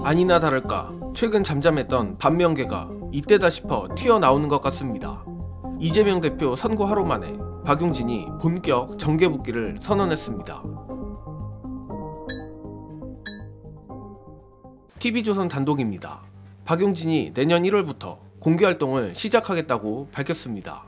아니나 다를까 최근 잠잠했던 반면개가 이때다 싶어 튀어나오는 것 같습니다. 이재명 대표 선거 하루 만에 박용진이 본격 정계복귀를 선언했습니다. TV조선 단독입니다. 박용진이 내년 1월부터 공개활동을 시작하겠다고 밝혔습니다.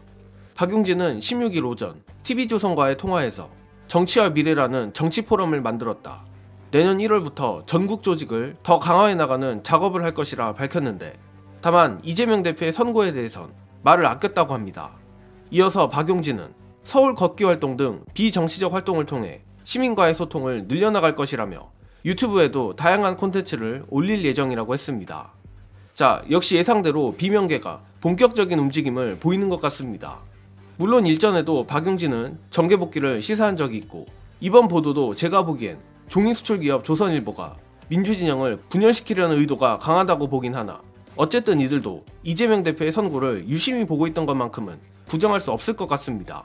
박용진은 16일 오전 TV조선과의 통화에서 정치와 미래라는 정치포럼을 만들었다. 내년 1월부터 전국 조직을 더 강화해 나가는 작업을 할 것이라 밝혔는데, 다만 이재명 대표의 선거에 대해선 말을 아꼈다고 합니다. 이어서 박용진은 서울 걷기 활동 등 비정치적 활동을 통해 시민과의 소통을 늘려나갈 것이라며 유튜브에도 다양한 콘텐츠를 올릴 예정이라고 했습니다. 자, 역시 예상대로 비명계가 본격적인 움직임을 보이는 것 같습니다. 물론 일전에도 박용진은 정계복귀를 시사한 적이 있고, 이번 보도도 제가 보기엔 종이수출기업 조선일보가 민주진영을 분열시키려는 의도가 강하다고 보긴 하나, 어쨌든 이들도 이재명 대표의 선고를 유심히 보고 있던 것만큼은 부정할 수 없을 것 같습니다.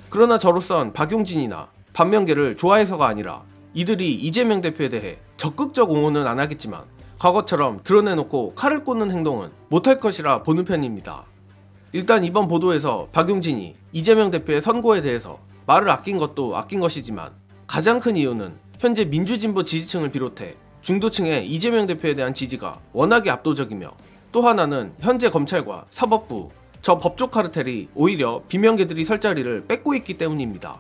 그러나 저로선 박용진이나 반면계를 좋아해서가 아니라 이들이 이재명 대표에 대해 적극적 옹호는 안 하겠지만 과거처럼 드러내놓고 칼을 꽂는 행동은 못할 것이라 보는 편입니다. 일단 이번 보도에서 박용진이 이재명 대표의 선고에 대해서 말을 아낀 것도 아낀 것이지만, 가장 큰 이유는 현재 민주진보 지지층을 비롯해 중도층의 이재명 대표에 대한 지지가 워낙에 압도적이며, 또 하나는 현재 검찰과 사법부, 저 법조 카르텔이 오히려 비명계들이 설 자리를 뺏고 있기 때문입니다.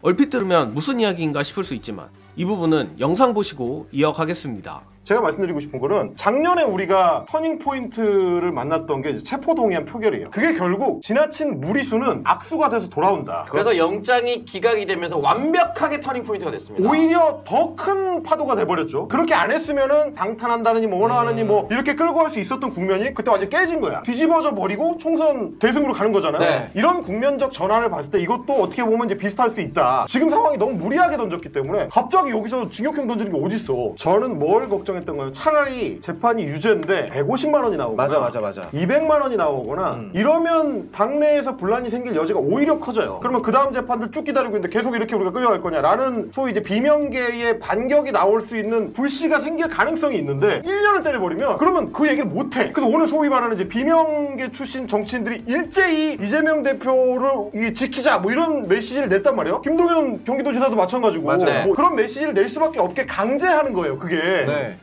얼핏 들으면 무슨 이야기인가 싶을 수 있지만 이 부분은 영상 보시고 이어가겠습니다. 제가 말씀드리고 싶은 거는, 작년에 우리가 터닝포인트를 만났던 게 이제 체포동의안 표결이에요. 그게 결국 지나친 무리수는 악수가 돼서 돌아온다. 그래서 영장이 기각이 되면서 완벽하게 터닝포인트가 됐습니다. 오히려 더 큰 파도가 돼버렸죠. 그렇게 안 했으면은 방탄한다느니 뭐 원하느니 뭐 이렇게 끌고 갈 수 있었던 국면이 그때 완전 깨진 거야. 뒤집어져 버리고 총선 대승으로 가는 거잖아요. 네. 이런 국면적 전환을 봤을 때 이것도 어떻게 보면 이제 비슷할 수 있다. 지금 상황이 너무 무리하게 던졌기 때문에 갑자기 여기서 징역형 던지는 게 어딨어. 저는 뭘 걱정했던 거예요. 차라리 재판이 유죄인데 150만 원이 나오거나 맞아. 200만 원이 나오거나 이러면 당내에서 분란이 생길 여지가 오히려 커져요. 그러면 그 다음 재판들 쭉 기다리고 있는데 계속 이렇게 우리가 끌려갈 거냐라는 소위 이제 비명계의 반격이 나올 수 있는 불씨가 생길 가능성이 있는데, 1년을 때려버리면 그러면 그 얘기를 못해. 그래서 오늘 소위 말하는 이제 비명계 출신 정치인들이 일제히 이재명 대표를 지키자 뭐 이런 메시지를 냈단 말이에요. 김동연 경기도지사도 마찬가지고. 네. 뭐 그런 메시지를 낼 수밖에 없게 강제하는 거예요, 그게. 네.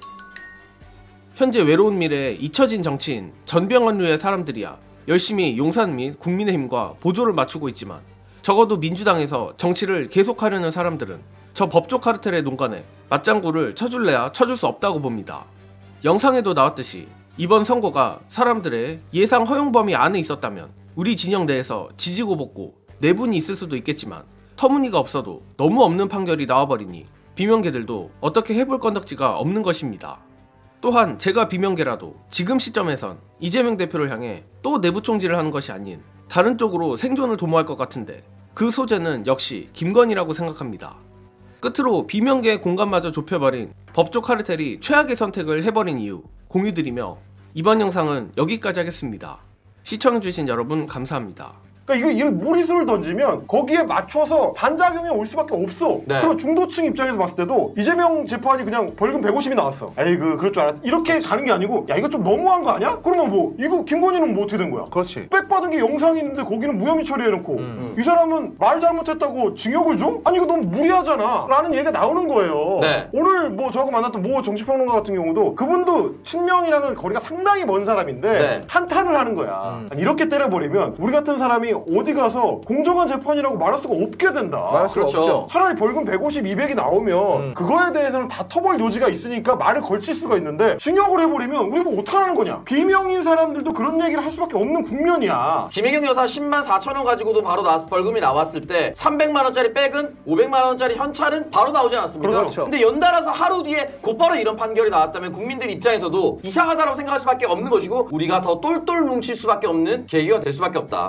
현재 외로운 미래에 잊혀진 정치인 전병헌류의 사람들이야 열심히 용산 및 국민의힘과 보조를 맞추고 있지만, 적어도 민주당에서 정치를 계속하려는 사람들은 저 법조 카르텔의 농간에 맞장구를 쳐줄래야 쳐줄 수 없다고 봅니다. 영상에도 나왔듯이 이번 선고가 사람들의 예상 허용 범위 안에 있었다면 우리 진영 내에서 지지고 볶고 내분이 있을 수도 있겠지만, 터무니가 없어도 너무 없는 판결이 나와버리니 비명계들도 어떻게 해볼 건덕지가 없는 것입니다. 또한 제가 비명계라도 지금 시점에선 이재명 대표를 향해 또 내부 총질을 하는 것이 아닌 다른 쪽으로 생존을 도모할 것 같은데, 그 소재는 역시 김건희라고 생각합니다. 끝으로 비명계의 공간마저 좁혀버린 법조 카르텔이 최악의 선택을 해버린 이유 공유드리며 이번 영상은 여기까지 하겠습니다. 시청해주신 여러분 감사합니다. 그러니까 이거 무리수를 던지면 거기에 맞춰서 반작용이 올 수밖에 없어. 네. 그럼 중도층 입장에서 봤을 때도 이재명 재판이 그냥 벌금 150이 나왔어. 에이그 그럴 줄 알았. 이렇게 가는 게 아니고, 야 이거 좀 너무한 거 아니야? 그러면 뭐 이거 김건희는 뭐 어떻게 된 거야? 그렇지. 빽받은 게 영상이 있는데 거기는 무혐의 처리해놓고 이 사람은 말 잘못했다고 징역을 줘? 아니 이거 너무 무리하잖아 라는 얘기가 나오는 거예요. 네. 오늘 뭐 저하고 만났던 모 정치평론가 같은 경우도 그분도 친명이랑은 거리가 상당히 먼 사람인데 네. 한탄을 하는 거야. 아니, 이렇게 때려버리면 우리 같은 사람이 어디 가서 공정한 재판이라고 말할 수가 없게 된다. 말할 수가 그렇죠. 없죠. 차라리 벌금 150, 200이 나오면 그거에 대해서는 다 터벌 요지가 있으니까 말을 걸칠 수가 있는데, 징역을 해버리면 우리 뭐 어떡하라는 거냐. 비명인 사람들도 그런 얘기를 할 수밖에 없는 국면이야. 김혜경 여사 10만 4천 원 가지고도 바로 벌금이 나왔을 때 300만 원짜리 백은 500만 원짜리 현찰은 바로 나오지 않았습니까? 그렇죠. 근데 연달아서 하루 뒤에 곧바로 이런 판결이 나왔다면 국민들 입장에서도 이상하다고 생각할 수밖에 없는 것이고, 우리가 더 똘똘 뭉칠 수밖에 없는 계기가 될 수밖에 없다.